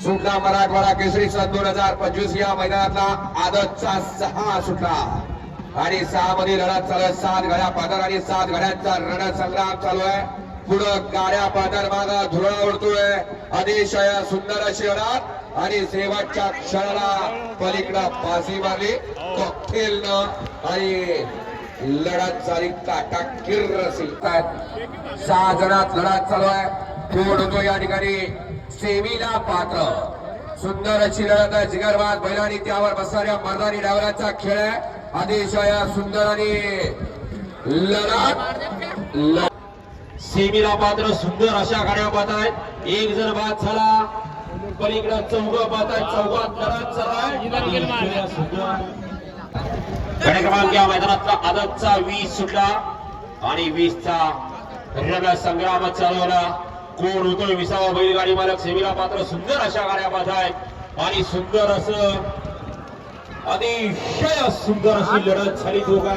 सुटला मराठवाडा केसरी सन 2025 या मैदानातला आदतचा 6 सुटला आणि 6 मध्ये लढत चालू आहे. 7 गाड्या पादर आणि 7 गाड्यांचा रणसंग्राम चालू आहे. पुढं गाड्या पादर मागा धुरळा उडतोय. अतिशय सुंदर अशी लढत आणि शेवटच्या क्षणाला पलीकडं बाजी मारली कॉकटेलनं आणि लढत झाली काटाकीर रसी. 6 जणात लढत चालू आहे. कोण होतो या ठिकाणी सेमीला पात्र. सुंदर अशी लढत आहे. जिगरबाज बैलांनी त्यावर बसणाऱ्या मर्दानी डावराचा खेळ आहे. अतिशय सुंदर आणि लढत सेमीला पात्र सुंदर अशा गाड्या पाहत आहेत. एक जण बाद झाला. पलीकडे चौघ पाहत आहेत. चौघात लढत चालू गाड्या क्रमांक या मैदानातला आदतचा 20 सुटला आणि 20चा रणसंग्राम चालवला. कोण होतोय 20वा बैलगाडी मालक सेमीला पात्र. सुंदर अशा गाड्या पाहत आहेत आणि सुंदर असं अतिशय सुंदर अशी लढत झाली दोघा